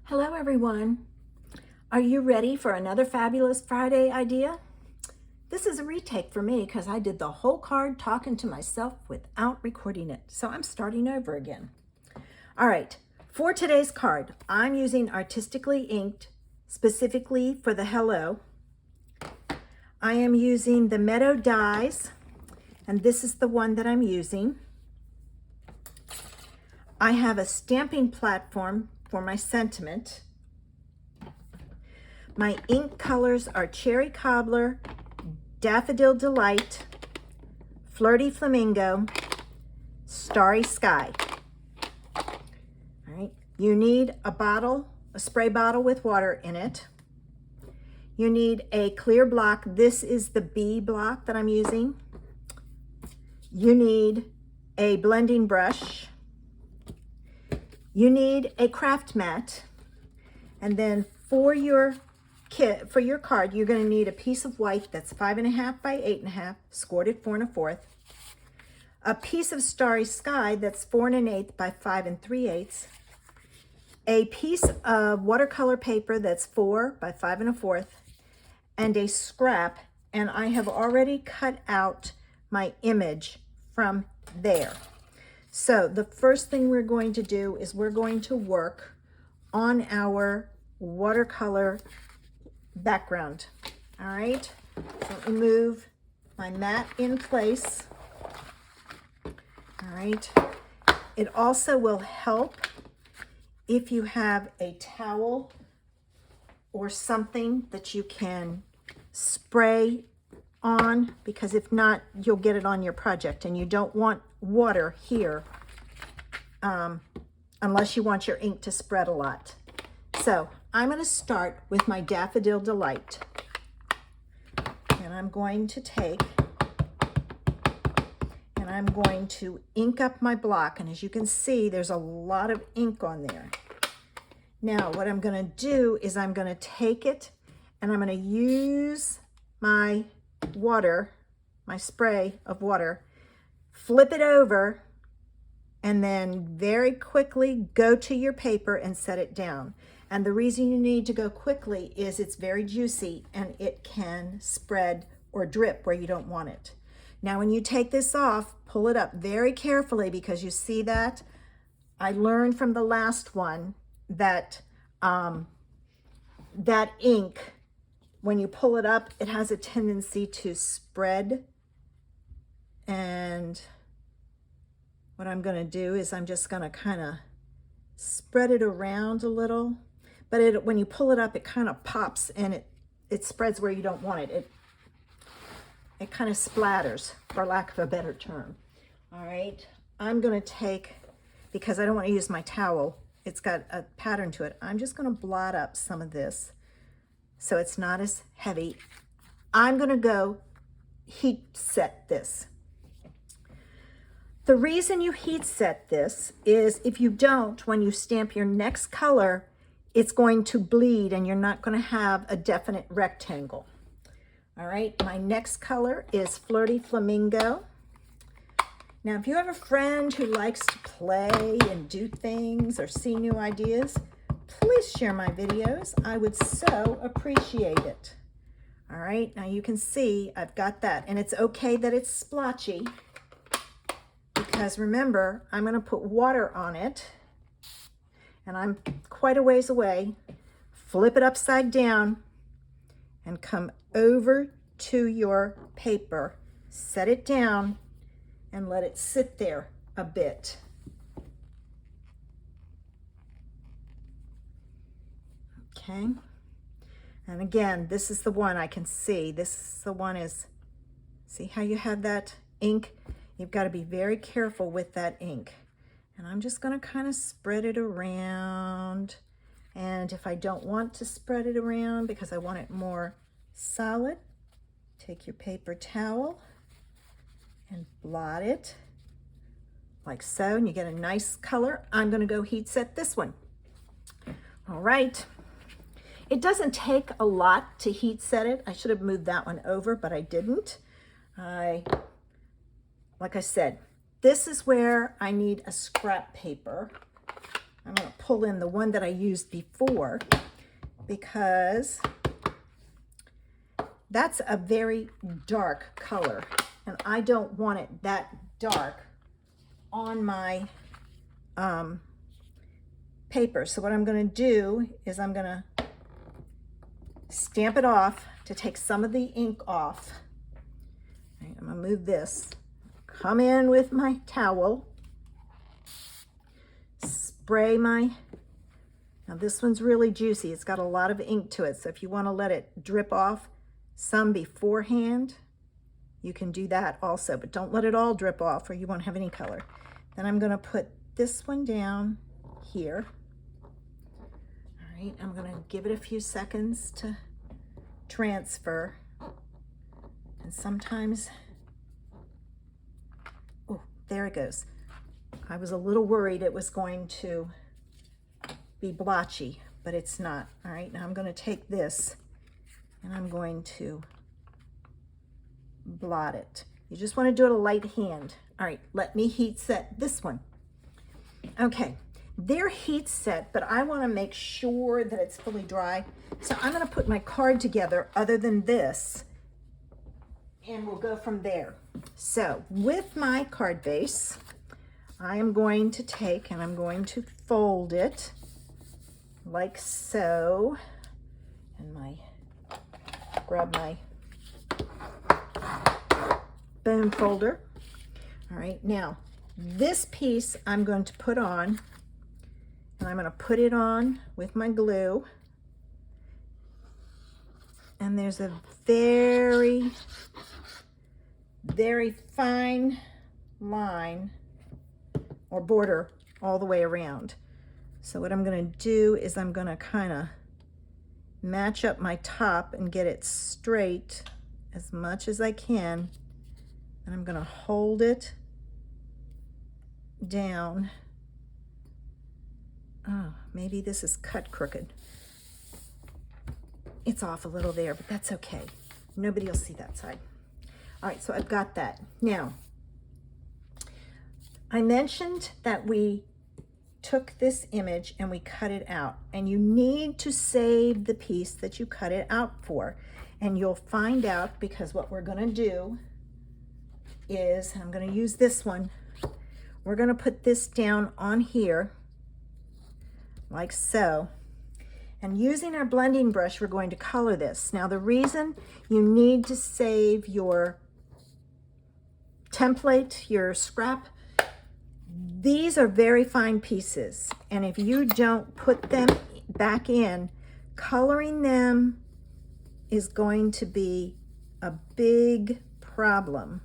Hello everyone. Are you ready for another fabulous Friday idea? This is a retake for me because I did the whole card talking to myself without recording it. So I'm starting over again. All right, for today's card, I'm using Artistically Inked specifically for the hello. I am using the Meadow dies, and this is the one that I'm using. I have a stamping platform for my sentiment. My ink colors are Cherry Cobbler, Daffodil Delight, Flirty Flamingo, Starry Sky. All right, you need a bottle, a spray bottle with water in it. You need a clear block. This is the B block that I'm using. You need a blending brush. You need a craft mat. And then for your kit, for your card, you're going to need a piece of white that's 5.5 by 8.5, scored at 4 1/4. A piece of Starry Sky that's 4 1/8 by 5 3/8. A piece of watercolor paper that's 4 by 5 1/4, and a scrap. And I have already cut out my image from there. So the first thing we're going to do is we're going to work on our watercolor background. All right, so let me move my mat in place. All right, it also will help if you have a towel or something that you can spray on, because if not, you'll get it on your project, and you don't want water here unless you want your ink to spread a lot. So I'm going to start with my Daffodil Delight, and I'm going to take and I'm going to ink up my block, and as you can see, there's a lot of ink on there. Now what I'm going to do is I'm going to take it and I'm going to use my water, my spray of water, flip it over, and then very quickly go to your paper and set it down. And the reason you need to go quickly is it's very juicy and it can spread or drip where you don't want it. Now when you take this off, pull it up very carefully, because you see that I learned from the last one that that ink, when you pull it up, it has a tendency to spread. And what I'm going to do is I'm just going to kind of spread it around a little. But when you pull it up, it kind of pops and it spreads where you don't want it. It kind of splatters, for lack of a better term. All right, I'm going to take, because I don't want to use my towel, it's got a pattern to it, I'm just going to blot up some of this so it's not as heavy. I'm going to go heat set this. The reason you heat set this is if you don't, when you stamp your next color, it's going to bleed and you're not going to have a definite rectangle. All right, my next color is Flirty Flamingo. Now, if you have a friend who likes to play and do things or see new ideas, please share my videos. I would so appreciate it. All right, now you can see I've got that, and it's okay that it's splotchy, because remember, I'm going to put water on it, and I'm quite a ways away. Flip it upside down and come over to your paper, set it down, and let it sit there a bit. Okay, and again, this is the one I can see. This is the one is, see how you have that ink? You've got to be very careful with that ink. And I'm just going to kind of spread it around. And if I don't want to spread it around because I want it more solid, take your paper towel and blot it like so, and you get a nice color. I'm going to go heat set this one. All right. It doesn't take a lot to heat set it. I should have moved that one over, but I didn't. Like I said, this is where I need a scrap paper. I'm going to pull in the one that I used before because that's a very dark color and I don't want it that dark on my paper. So what I'm going to do is I'm going to stamp it off to take some of the ink off. All right, I'm going to move this. Come in with my towel. Spray my, now this one's really juicy. It's got a lot of ink to it. So if you want to let it drip off some beforehand, you can do that also, but don't let it all drip off or you won't have any color. Then I'm going to put this one down here. All right, I'm going to give it a few seconds to transfer. And sometimes, oh, there it goes. I was a little worried it was going to be blotchy, but it's not. All right, now I'm going to take this and I'm going to blot it. You just want to do it a light hand. All right, let me heat set this one. Okay, they're heat set, but I want to make sure that it's fully dry. So I'm going to put my card together other than this, and we'll go from there. So with my card base, I am going to take and I'm going to fold it like so, and grab my bone folder. All right, now this piece I'm going to put on, and I'm going to put it on with my glue. And there's a very, very fine line or border all the way around. So what I'm going to do is I'm going to kind of match up my top and get it straight as much as I can. And I'm going to hold it down. Oh, maybe this is cut crooked. It's off a little there, but that's okay. Nobody will see that side. All right, so I've got that. Now, I mentioned that we took this image and we cut it out, and you need to save the piece that you cut it out for. And you'll find out, because what we're gonna do is, I'm gonna use this one, we're gonna put this down on here, like so. And using our blending brush, we're going to color this. Now, the reason you need to save your template, your scrap, these are very fine pieces. And if you don't put them back in, coloring them is going to be a big problem.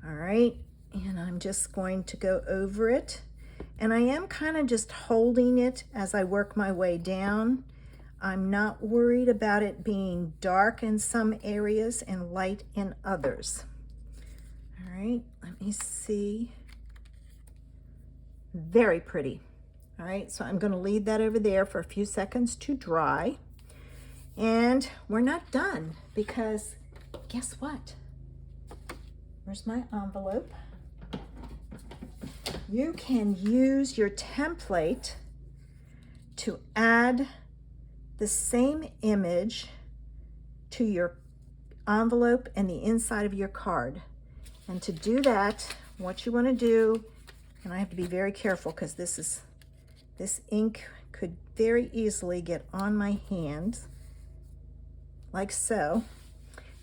All right, and I'm just going to go over it. And I am kind of just holding it as I work my way down. I'm not worried about it being dark in some areas and light in others. All right, let me see. Very pretty. All right, so I'm going to leave that over there for a few seconds to dry. And we're not done, because guess what? Where's my envelope? You can use your template to add the same image to your envelope and the inside of your card. And to do that, what you want to do, and I have to be very careful because this ink could very easily get on my hands, like so,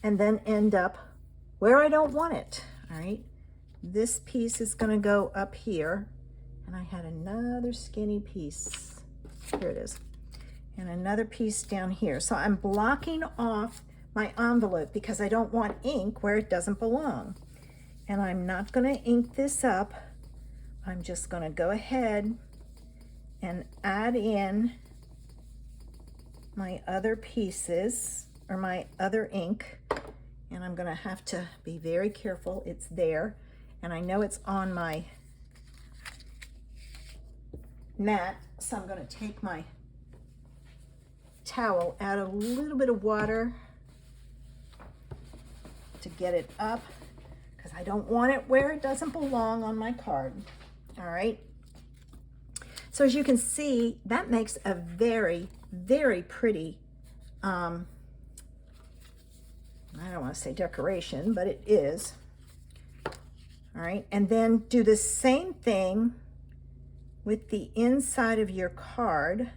and then end up where I don't want it. All right, this piece is going to go up here, and I had another skinny piece. Here it is, and another piece down here. So I'm blocking off my envelope because I don't want ink where it doesn't belong. And I'm not going to ink this up. I'm just going to go ahead and add in my other pieces, or my other ink. And I'm going to have to be very careful. It's there, and I know it's on my mat, so I'm going to take my towel, add a little bit of water to get it up, because I don't want it where it doesn't belong on my card. All right, So as you can see, that makes a very, very pretty, I don't want to say decoration, but it is. All right, and then do the same thing with the inside of your card.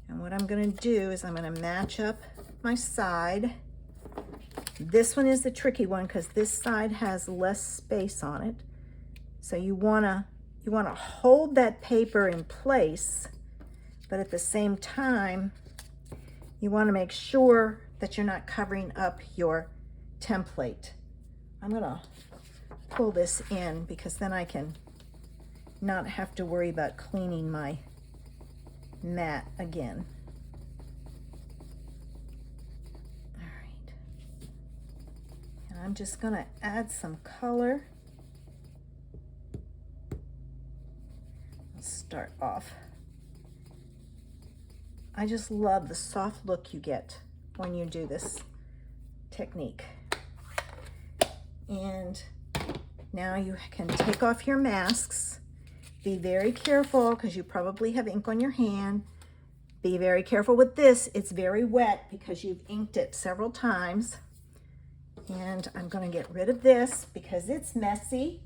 And what I'm going to do is I'm going to match up my side. This one is the tricky one because this side has less space on it. So you want to hold that paper in place, but at the same time, you want to make sure that you're not covering up your template. I'm going to pull this in because then I can not have to worry about cleaning my mat again. All right. And I'm just going to add some color. Let's start off. I just love the soft look you get when you do this technique. And now you can take off your masks. Be very careful because you probably have ink on your hand. Be very careful with this. It's very wet because you've inked it several times. And I'm going to get rid of this because it's messy.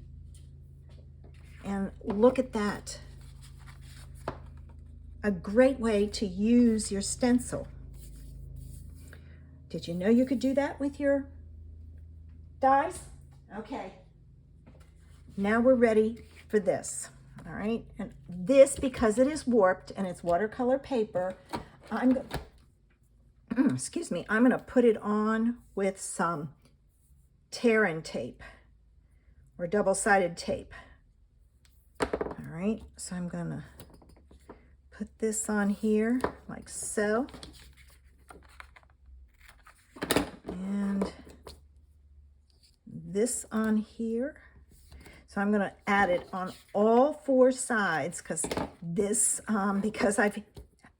And look at that. A great way to use your stencil. Did you know you could do that with your dies? Okay. Now we're ready for this. All right, and this, because it is warped and it's watercolor paper, excuse me, I'm going to put it on with some tear-in tape or double-sided tape. All right, so I'm going to put this on here like so. And this on here. So I'm going to add it on all four sides because this, because I've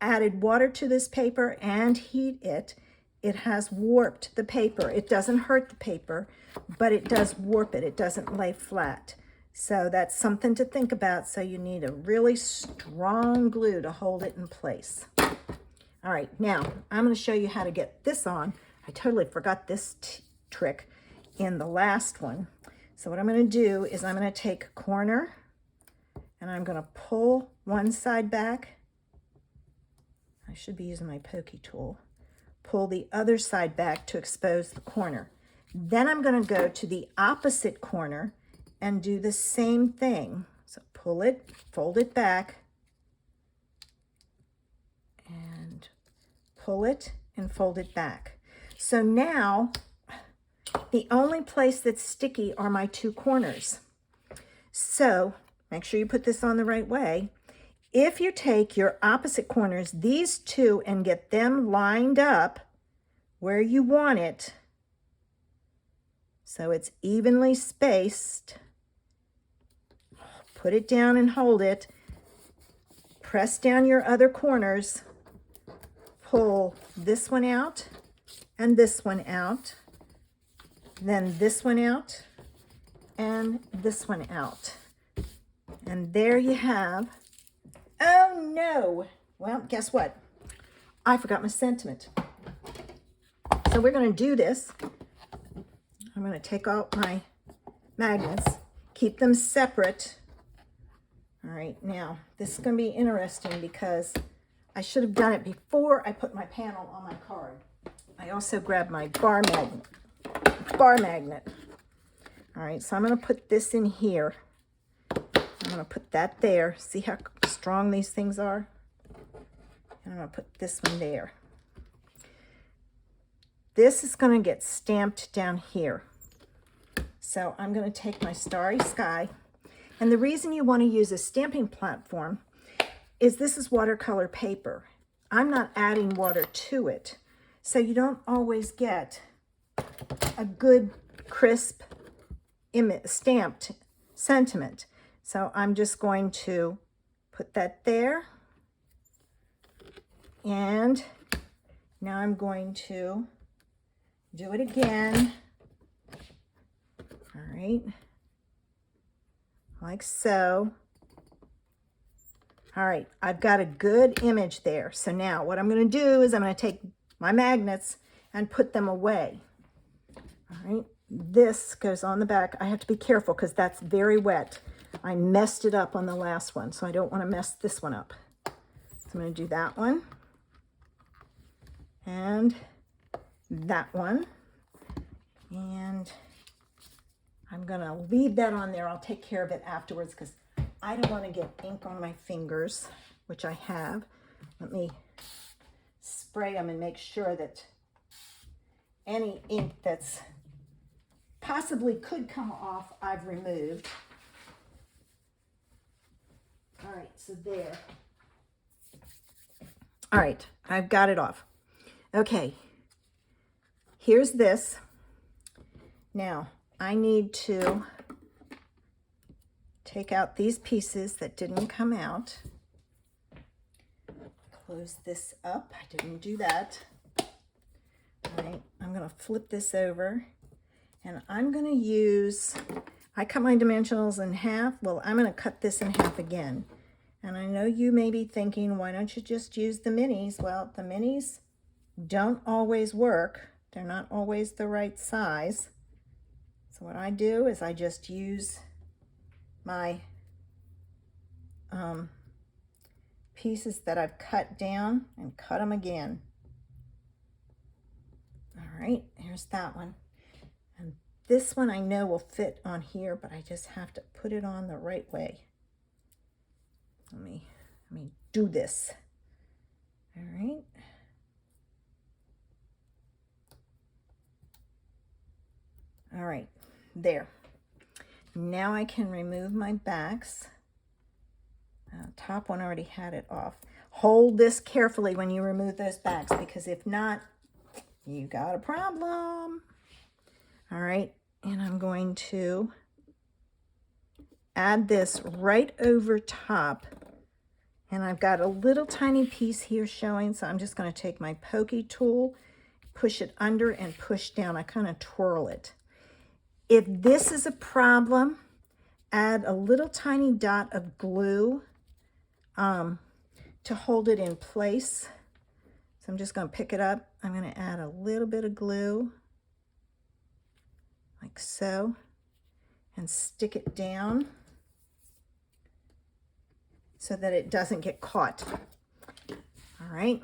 added water to this paper and heat it, it has warped the paper. It doesn't hurt the paper, but it does warp it. It doesn't lay flat. So that's something to think about. So you need a really strong glue to hold it in place. All right, now I'm going to show you how to get this on. I totally forgot this trick in the last one. So what I'm going to do is I'm going to take a corner and I'm going to pull one side back. I should be using my pokey tool. Pull the other side back to expose the corner. Then I'm going to go to the opposite corner and do the same thing. So pull it, fold it back, and pull it and fold it back. So now the only place that's sticky are my two corners. So make sure you put this on the right way. If you take your opposite corners, these two, and get them lined up where you want it, so it's evenly spaced, put it down and hold it, press down your other corners, pull this one out and this one out, then this one out and this one out. And there you have, oh no, well, guess what? I forgot my sentiment. So we're going to do this. I'm going to take out my magnets, keep them separate. All right, now this is going to be interesting because I should have done it before I put my panel on my card. I also grabbed my bar magnet. All right, so I'm going to put this in here. I'm going to put that there. See how strong these things are? And I'm going to put this one there. This is going to get stamped down here. So I'm going to take my Starry Sky. And the reason you want to use a stamping platform is this is watercolor paper. I'm not adding water to it. So you don't always get a good, crisp, stamped sentiment. So I'm just going to put that there. And now I'm going to do it again. All right. Like so. All right, I've got a good image there. So now what I'm going to do is I'm going to take my magnets and put them away. All right, this goes on the back. I have to be careful because that's very wet. I messed it up on the last one, so I don't want to mess this one up. So I'm going to do that one and that one. And I'm going to leave that on there. I'll take care of it afterwards because I don't want to get ink on my fingers, which I have. Let me spray them and make sure that any ink that's possibly could come off, I've removed. All right, so there. All right, I've got it off. Okay, here's this. Now, I need to take out these pieces that didn't come out. Close this up. I didn't do that. All right, I'm going to flip this over, and I'm going to use, I cut my dimensionals in half. Well, I'm going to cut this in half again. And I know you may be thinking, why don't you just use the minis? Well, the minis don't always work. They're not always the right size. So what I do is I just use my pieces that I've cut down and cut them again. All right, here's that one. And this one I know will fit on here, but I just have to put it on the right way. Let me do this. All right. All right, there. Now I can remove my backs. Top one already had it off. Hold this carefully when you remove those backs, because if not, you got a problem. All right, and I'm going to add this right over top. And I've got a little tiny piece here showing, so I'm just going to take my pokey tool, push it under and push down. I kind of twirl it. If this is a problem, add a little tiny dot of glue to hold it in place. So I'm just going to pick it up. I'm going to add a little bit of glue, like so, and stick it down so that it doesn't get caught. All right.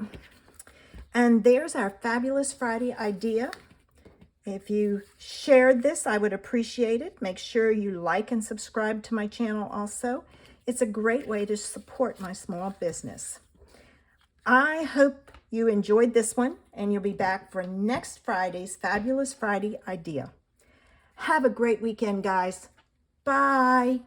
And there's our Fabulous Friday idea. If you shared this, I would appreciate it. Make sure you like and subscribe to my channel also. It's a great way to support my small business. I hope you enjoyed this one, and you'll be back for next Friday's Fabulous Friday idea. Have a great weekend, guys. Bye.